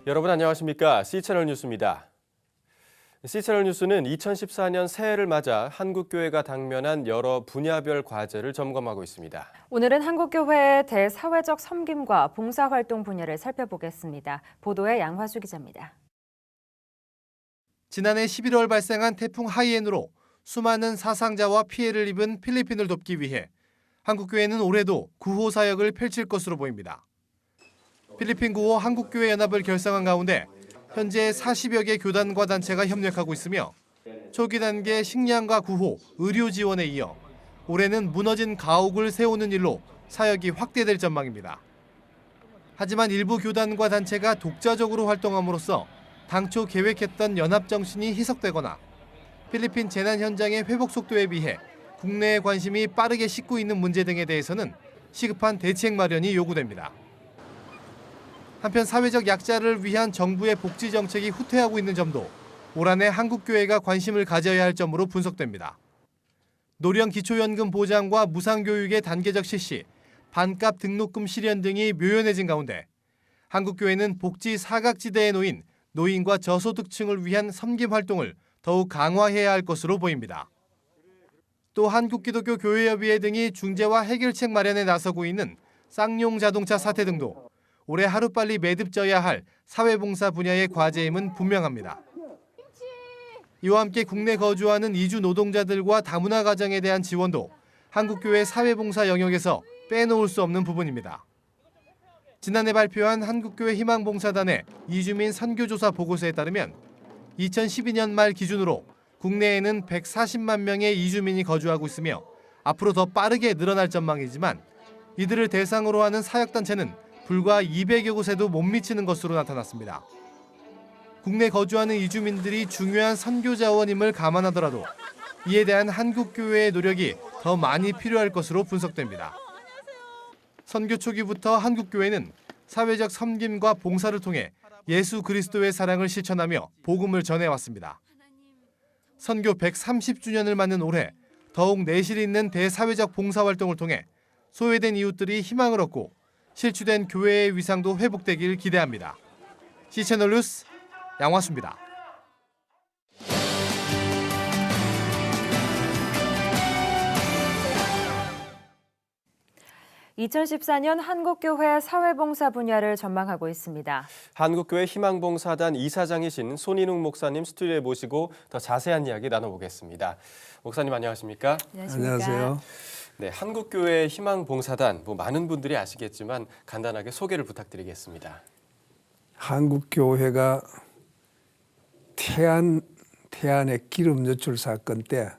여러분 안녕하십니까? C채널 뉴스입니다. C채널 뉴스는 2014년 새해를 맞아 한국교회가 당면한 여러 분야별 과제를 점검하고 있습니다. 오늘은 한국교회의 대사회적 섬김과 봉사활동 분야를 살펴보겠습니다. 보도에 양화수 기자입니다. 지난해 11월 발생한 태풍 하이엔으로 수많은 사상자와 피해를 입은 필리핀을 돕기 위해 한국교회는 올해도 구호 사역을 펼칠 것으로 보입니다. 필리핀 구호 한국교회 연합을 결성한 가운데 현재 40여 개 교단과 단체가 협력하고 있으며 초기 단계 식량과 구호, 의료 지원에 이어 올해는 무너진 가옥을 세우는 일로 사역이 확대될 전망입니다. 하지만 일부 교단과 단체가 독자적으로 활동함으로써 당초 계획했던 연합 정신이 희석되거나 필리핀 재난 현장의 회복 속도에 비해 국내의 관심이 빠르게 식고 있는 문제 등에 대해서는 시급한 대책 마련이 요구됩니다. 한편 사회적 약자를 위한 정부의 복지 정책이 후퇴하고 있는 점도 올 한해 한국교회가 관심을 가져야 할 점으로 분석됩니다. 노령 기초연금 보장과 무상교육의 단계적 실시, 반값 등록금 실현 등이 묘연해진 가운데 한국교회는 복지 사각지대에 놓인 노인과 저소득층을 위한 섬김 활동을 더욱 강화해야 할 것으로 보입니다. 또 한국기독교 교회협의회 등이 중재와 해결책 마련에 나서고 있는 쌍용 자동차 사태 등도 올해 하루빨리 매듭져야 할 사회봉사 분야의 과제임은 분명합니다. 이와 함께 국내 거주하는 이주 노동자들과 다문화 가정에 대한 지원도 한국교회 사회봉사 영역에서 빼놓을 수 없는 부분입니다. 지난해 발표한 한국교회 희망봉사단의 이주민 선교조사 보고서에 따르면 2012년 말 기준으로 국내에는 140만 명의 이주민이 거주하고 있으며 앞으로 더 빠르게 늘어날 전망이지만 이들을 대상으로 하는 사역단체는 불과 200여 곳에도 못 미치는 것으로 나타났습니다. 국내 거주하는 이주민들이 중요한 선교 자원임을 감안하더라도 이에 대한 한국교회의 노력이 더 많이 필요할 것으로 분석됩니다. 선교 초기부터 한국교회는 사회적 섬김과 봉사를 통해 예수 그리스도의 사랑을 실천하며 복음을 전해왔습니다. 선교 130주년을 맞는 올해 더욱 내실 있는 대사회적 봉사활동을 통해 소외된 이웃들이 희망을 얻고 실추된 교회의 위상도 회복되길 기대합니다. C채널 뉴스 양화수입니다. 2014년 한국교회 사회봉사 분야를 전망하고 있습니다. 한국교회 희망봉사단 이사장이신 손인웅 목사님 스튜디오에 모시고 더 자세한 이야기 나눠보겠습니다. 목사님 안녕하십니까? 안녕하세요. 네, 한국교회 희망봉사단 많은 분들이 아시겠지만 간단하게 소개를 부탁드리겠습니다. 한국교회가 태안의 기름 유출 사건 때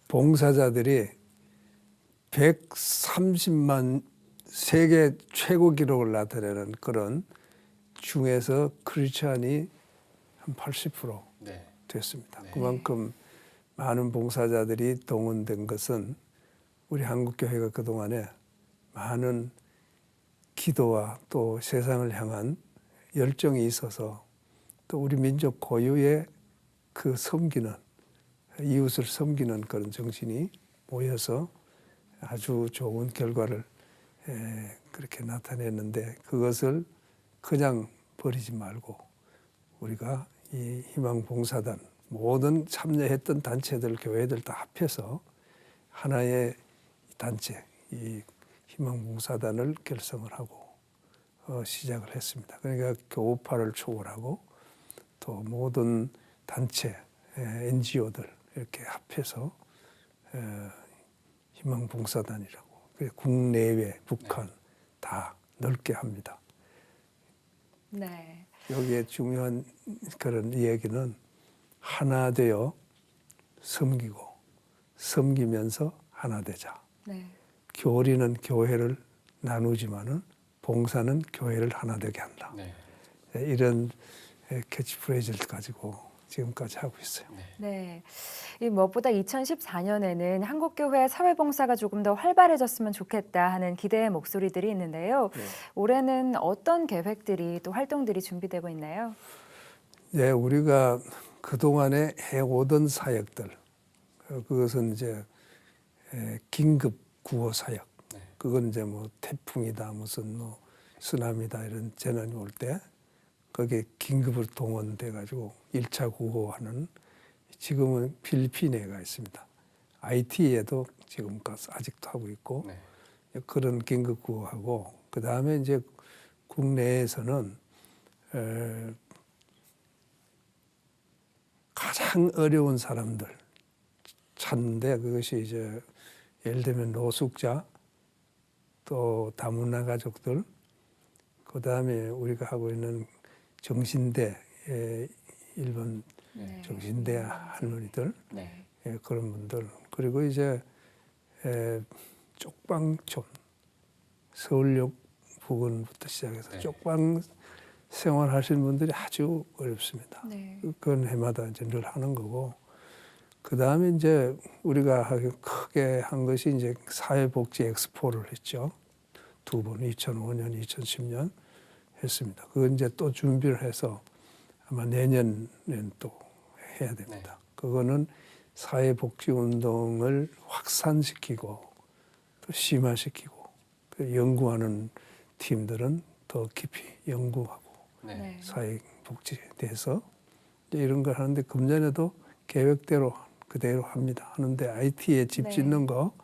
봉사자들이 130만 세계 최고 기록을 나타내는 그런 중에서 크리스찬이 한 80% 됐습니다. 네. 그만큼 많은 봉사자들이 동원된 것은 우리 한국교회가 그동안에 많은 기도와 또 세상을 향한 열정이 있어서 또 우리 민족 고유의 그 섬기는 이웃을 섬기는 그런 정신이 모여서 아주 좋은 결과를 그렇게 나타냈는데 그것을 그냥 버리지 말고 우리가 이 희망봉사단 모든 참여했던 단체들 교회들 다 합해서 하나의 단체 이 희망봉사단을 결성을 하고 시작을 했습니다. 그러니까 교우파를 초월하고 또 모든 단체 NGO들 이렇게 합해서 희망봉사단이라고 국내외 북한 다 넓게 합니다. 네. 여기에 중요한 그런 이야기는 하나 되어 섬기고 섬기면서 하나 되자. 네. 교리는 교회를 나누지만은 봉사는 교회를 하나 되게 한다. 네. 이런 캐치프레이즈를 가지고 지금까지 하고 있어요. 네. 이 무엇보다 2014년에는 한국교회 사회봉사가 조금 더 활발해졌으면 좋겠다 하는 기대의 목소리들이 있는데요. 네. 올해는 어떤 계획들이 또 활동들이 준비되고 있나요? 네, 우리가 그동안에 해오던 사역들, 그것은 이제 긴급 구호 사역, 그건 이제 뭐 태풍이다, 무슨 뭐 쓰나미다 이런 재난이 올 때 거기에 긴급으로 동원돼 가지고 1차 구호하는 지금은 필리핀에 가 있습니다. IT에도 지금 가서 아직도 하고 있고 네. 그런 긴급 구호하고 그 다음에 이제 국내에서는 가장 어려운 사람들 찾는데 그것이 이제 예를 들면 노숙자 또 다문화 가족들 그 다음에 우리가 하고 있는 정신대 일본 네. 정신대 할머니들 네. 그런 분들 그리고 이제 쪽방촌 서울역 부근부터 시작해서 네. 쪽방 생활하시는 분들이 아주 어렵습니다. 네. 그건 해마다 이제 늘 하는 거고 그 다음에 이제 우리가 크게 한 것이 이제 사회복지 엑스포를 했죠. 2번 2005년, 2010년 했습니다. 그건 이제 또 준비를 해서 아마 내년엔 또 해야 됩니다. 그거는 사회복지 운동을 확산시키고 또 심화시키고 그 연구하는 팀들은 더 깊이 연구하고 네. 사회복지에 대해서 이런 걸 하는데 금년에도 계획대로 그대로 합니다. 하는데 IT에 집 네. 짓는 거,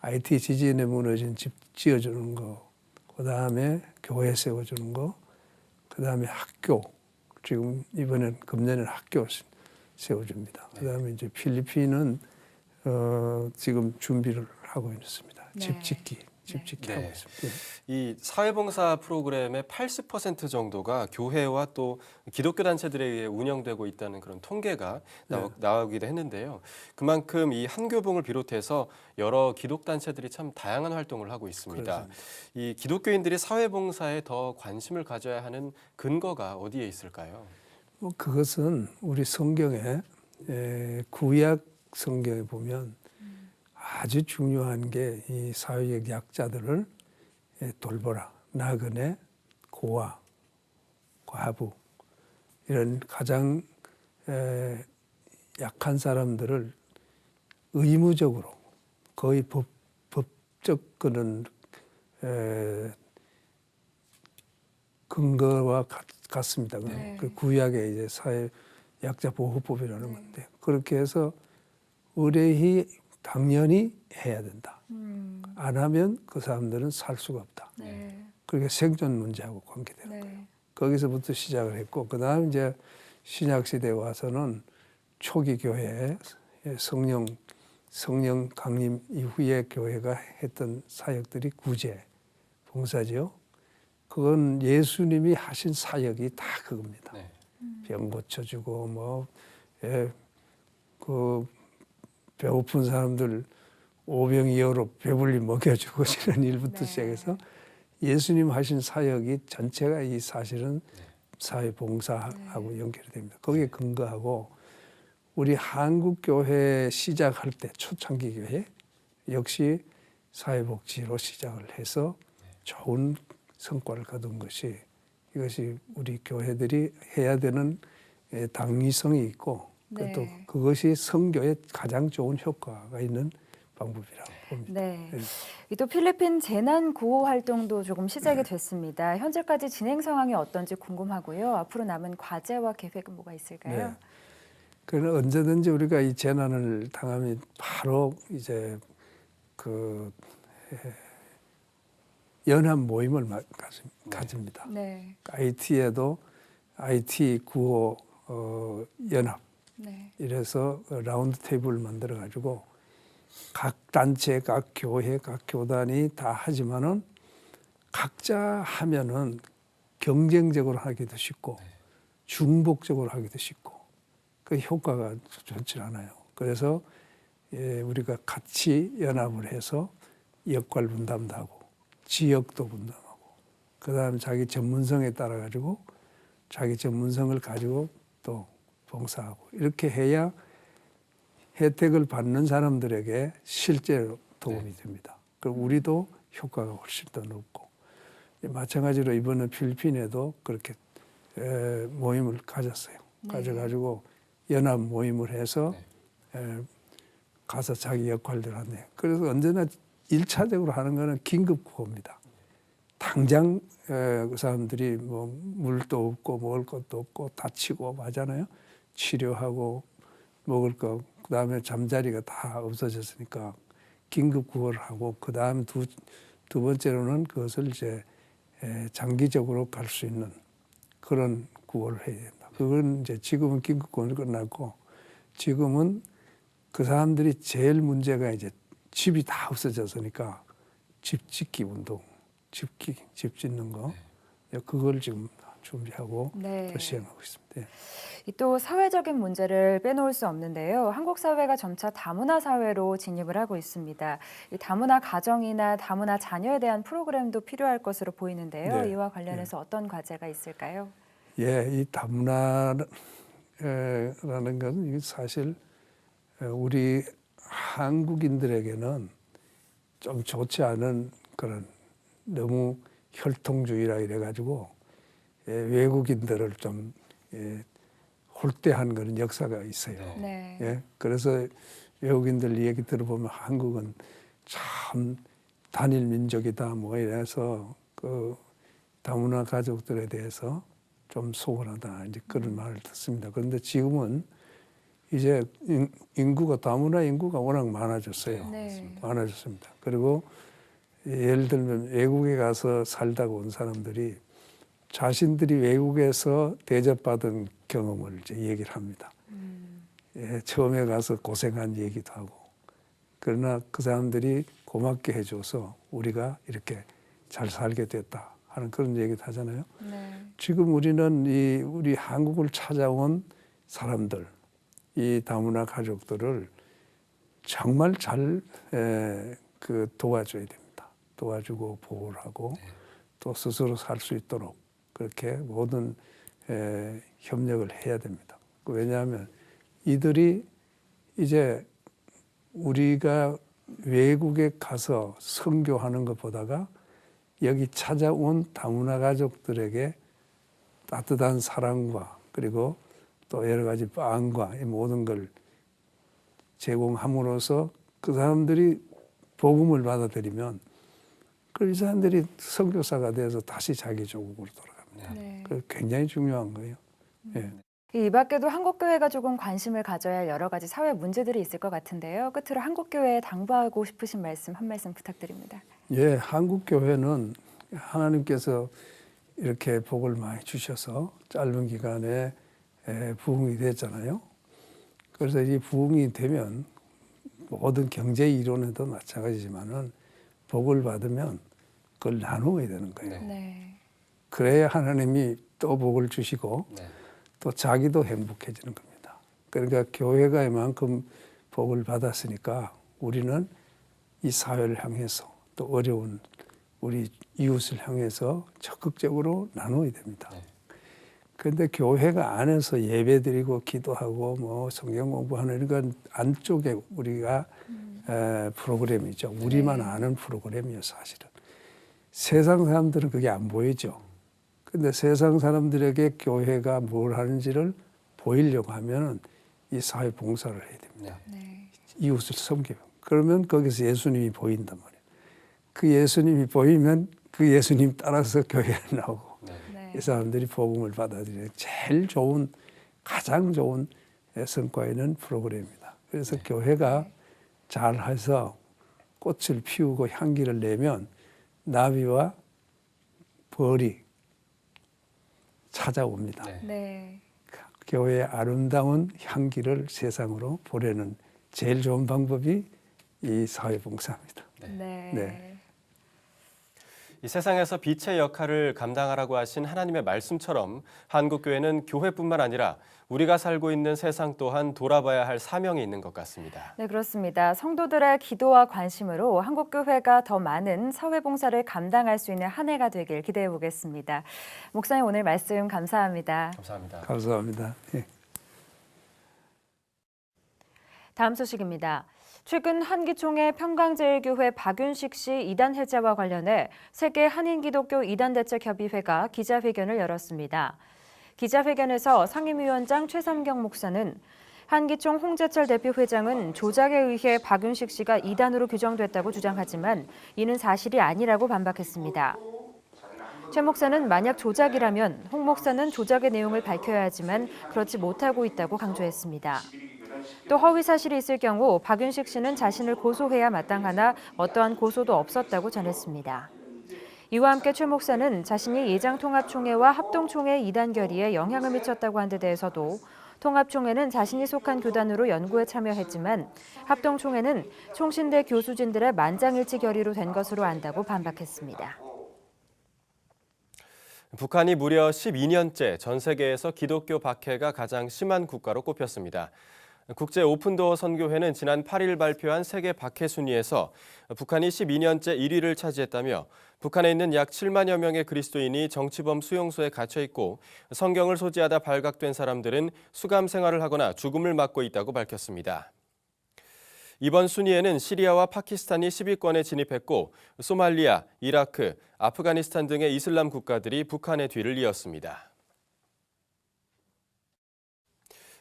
IT 지진에 무너진 집 지어주는 거, 그 다음에 교회 세워주는 거, 그 다음에 학교, 지금 이번엔 금년에는 학교 세워줍니다. 그 다음에 이제 필리핀은 지금 준비를 하고 있습니다. 네. 집 짓기 네. 하고 있습니다. 이 사회봉사 프로그램의 80% 정도가 교회와 또 기독교 단체들에 의해 운영되고 있다는 그런 통계가 나오기도 했는데요. 그만큼 이 한교봉을 비롯해서 여러 기독 단체들이 참 다양한 활동을 하고 있습니다. 그렇습니다. 이 기독교인들이 사회봉사에 더 관심을 가져야 하는 근거가 어디에 있을까요? 뭐 그것은 우리 성경에 구약 성경에 보면 아주 중요한 게 이 사회적 약자들을 돌보라. 나그네, 고아, 과부 이런 가장 약한 사람들을 의무적으로 거의 법적 그런 근거와 같습니다. 네. 그 구약의 이제 사회 약자 보호법이라는 건데 그렇게 해서 의뢰히 당연히 해야 된다. 안 하면 그 사람들은 살 수가 없다. 네. 그게 생존 문제하고 관계되는 거예요. 네. 거기서부터 시작을 했고 그다음 이제 신약 시대에 와서는 초기 교회에 성령 강림 이후에 교회가 했던 사역들이 구제, 봉사지요. 그건 예수님이 하신 사역이 다 그겁니다. 네. 병 고쳐주고 그 배고픈 사람들 오병이어로 배불리 먹여주고 이런 일부터 네. 시작해서 예수님 하신 사역이 전체가 이 사실은 사회봉사하고 연결이 됩니다. 거기에 근거하고 우리 한국교회 시작할 때 초창기 교회 역시 사회복지로 시작을 해서 좋은 성과를 거둔 것이 이것이 우리 교회들이 해야 되는 당위성이 있고 네. 또 그것이 선교에 가장 좋은 효과가 있는 방법이라고 봅니다. 네. 또 필리핀 재난 구호 활동도 조금 시작이 됐습니다. 현재까지 진행 상황이 어떤지 궁금하고요. 앞으로 남은 과제와 계획은 뭐가 있을까요? 네. 그러나 언제든지 우리가 이 재난을 당하면 바로 이제 그 연합 모임을 가집니다. 네. IT에도 IT 구호 연합 네. 이래서 라운드 테이블을 만들어 가지고 각 단체, 각 교회, 각 교단이 다 하지만은 각자 하면은 경쟁적으로 하기도 쉽고 중복적으로 하기도 쉽고 그 효과가 좋지 않아요. 그래서 우리가 같이 연합을 해서 역할 분담도 하고 지역도 분담하고 그다음 자기 전문성에 따라 가지고 자기 전문성을 가지고 또 봉사하고 이렇게 해야 혜택을 받는 사람들에게 실제로 도움이 됩니다. 그리고 우리도 효과가 훨씬 더 높고 마찬가지로 이번에 필리핀에도 그렇게 모임을 가졌어요. 네. 가져가지고 연합 모임을 해서 가서 자기 역할들을 하네요. 그래서 언제나 1차적으로 하는 거는 긴급 구호입니다. 당장 그 사람들이 뭐 물도 없고 먹을 것도 없고 다치고 하잖아요. 치료하고 먹을 거 그다음에 잠자리가 다 없어졌으니까 긴급 구호를 하고 그다음 두 번째로는 그것을 이제 장기적으로 갈 수 있는 그런 구호를 해야 된다. 그건 이제 지금은 긴급 구호는 끝났고 지금은 그 사람들이 제일 문제가 이제 집이 다 없어졌으니까 집 짓기 운동, 집 짓는 거 그걸 지금 준비하고 네. 또 시행하고 있습니다. 예. 또 사회적인 문제를 빼놓을 수 없는데요. 한국 사회가 점차 다문화 사회로 진입을 하고 있습니다. 이 다문화 가정이나 다문화 자녀에 대한 프로그램도 필요할 것으로 보이는데요. 네. 이와 관련해서 어떤 과제가 있을까요? 예, 이 다문화라는 건 사실 우리 한국인들에게는 좀 좋지 않은 그런 너무 혈통주의라 이래가지고 외국인들을 좀 홀대한 그런 역사가 있어요. 네. 예, 그래서 외국인들 얘기 들어보면 한국은 참 단일 민족이다 뭐 이래서 그 다문화 가족들에 대해서 좀 소홀하다 이제 그런 말을 듣습니다. 그런데 지금은 이제 인구가 다문화 인구가 워낙 많아졌어요. 네. 많아졌습니다. 그리고 예를 들면 외국에 가서 살다가 온 사람들이 자신들이 외국에서 대접받은 경험을 이제 얘기를 합니다. 예, 처음에 가서 고생한 얘기도 하고 그러나 그 사람들이 고맙게 해줘서 우리가 이렇게 잘 살게 됐다 하는 그런 얘기도 하잖아요. 네. 지금 우리는 우리 한국을 찾아온 사람들, 이 다문화 가족들을 정말 잘 도와줘야 됩니다. 도와주고 보호를 하고 또 스스로 살 수 있도록 그렇게 모든 협력을 해야 됩니다. 왜냐하면 이들이 이제 우리가 외국에 가서 선교하는 것보다가 여기 찾아온 다문화 가족들에게 따뜻한 사랑과 그리고 또 여러 가지 빵과 이 모든 걸 제공함으로써 그 사람들이 복음을 받아들이면 그 사람들이 선교사가 돼서 다시 자기 조국으로 돌아갑니다. 네. 그 굉장히 중요한 거예요. 예. 이 밖에도 한국교회가 조금 관심을 가져야 할 여러 가지 사회 문제들이 있을 것 같은데요. 끝으로 한국교회에 당부하고 싶으신 말씀 한 말씀 부탁드립니다. 예, 한국 교회는 하나님께서 이렇게 복을 많이 주셔서 짧은 기간에 부흥이 됐잖아요. 그래서 이 부흥이 되면 모든 경제 이론에도 마찬가지지만은 복을 받으면 그걸 나누어야 되는 거예요. 네. 그래야 하나님이 또 복을 주시고 또 자기도 행복해지는 겁니다. 그러니까 교회가 이만큼 복을 받았으니까 우리는 이 사회를 향해서 또 어려운 우리 이웃을 향해서 적극적으로 나누어야 됩니다. 그런데 교회가 안에서 예배드리고 기도하고 뭐 성경 공부하는 이건 안쪽에 우리가 프로그램이죠. 우리만 아는 프로그램이에요, 사실은. 세상 사람들은 그게 안 보이죠. 근데 세상 사람들에게 교회가 뭘 하는지를 보이려고 하면은 이 사회 봉사를 해야 됩니다. 네. 이웃을 섬기고. 그러면 거기서 예수님이 보인단 말이에요. 그 예수님이 보이면 그 예수님 따라서 교회에 나오고 네. 이 사람들이 복음을 받아들이는 제일 좋은 가장 좋은 성과 있는 프로그램입니다. 그래서 교회가 잘해서 꽃을 피우고 향기를 내면 나비와 벌이 찾아옵니다. 네. 교회의 아름다운 향기를 세상으로 보내는 제일 좋은 방법이 이 사회봉사입니다. 네. 네. 이 세상에서 빛의 역할을 감당하라고 하신 하나님의 말씀처럼 한국교회는 교회뿐만 아니라 우리가 살고 있는 세상 또한 돌아봐야 할 사명이 있는 것 같습니다. 네, 그렇습니다. 성도들의 기도와 관심으로 한국교회가 더 많은 사회봉사를 감당할 수 있는 한 해가 되길 기대해 보겠습니다. 목사님 오늘 말씀 감사합니다. 감사합니다. 감사합니다. 예. 다음 소식입니다. 최근 한기총의 평강제일교회 박윤식 씨 이단 해제와 관련해 세계 한인기독교 이단대책협의회가 기자회견을 열었습니다. 기자회견에서 상임위원장 최삼경 목사는 한기총 홍재철 대표회장은 조작에 의해 박윤식 씨가 이단으로 규정됐다고 주장하지만 이는 사실이 아니라고 반박했습니다. 최 목사는 만약 조작이라면 홍 목사는 조작의 내용을 밝혀야 하지만 그렇지 못하고 있다고 강조했습니다. 또 허위 사실이 있을 경우 박윤식 씨는 자신을 고소해야 마땅하나 어떠한 고소도 없었다고 전했습니다. 이와 함께 최 목사는 자신이 예장통합총회와 합동총회 이단 결의에 영향을 미쳤다고 한 데 대해서도 통합총회는 자신이 속한 교단으로 연구에 참여했지만 합동총회는 총신대 교수진들의 만장일치 결의로 된 것으로 안다고 반박했습니다. 북한이 무려 12년째 전 세계에서 기독교 박해가 가장 심한 국가로 꼽혔습니다. 국제 오픈도어 선교회는 지난 8일 발표한 세계 박해 순위에서 북한이 12년째 1위를 차지했다며 북한에 있는 약 7만여 명의 그리스도인이 정치범 수용소에 갇혀 있고 성경을 소지하다 발각된 사람들은 수감 생활을 하거나 죽음을 맞고 있다고 밝혔습니다. 이번 순위에는 시리아와 파키스탄이 10위권에 진입했고 소말리아, 이라크, 아프가니스탄 등의 이슬람 국가들이 북한의 뒤를 이었습니다.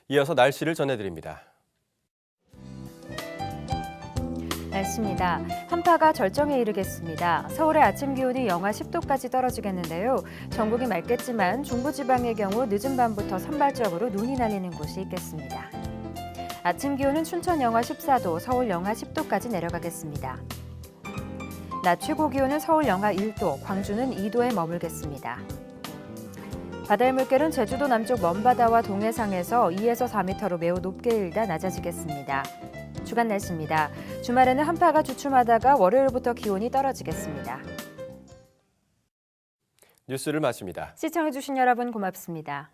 이어서 날씨를 전해드립니다. 날씨입니다. 한파가 절정에 이르겠습니다. 서울의 아침 기온이 영하 10도까지 떨어지겠는데요. 전국이 맑겠지만 중부지방의 경우 늦은 밤부터 산발적으로 눈이 날리는 곳이 있겠습니다. 아침 기온은 춘천 영하 14도, 서울 영하 10도까지 내려가겠습니다. 낮 최고 기온은 서울 영하 1도, 광주는 2도에 머물겠습니다. 바다의 물결은 제주도 남쪽 먼바다와 동해상에서 2에서 4m로 매우 높게 일다 낮아지겠습니다. 주간 날씨입니다. 주말에는 한파가 주춤하다가 월요일부터 기온이 떨어지겠습니다. 뉴스를 마칩니다. 시청해주신 여러분 고맙습니다.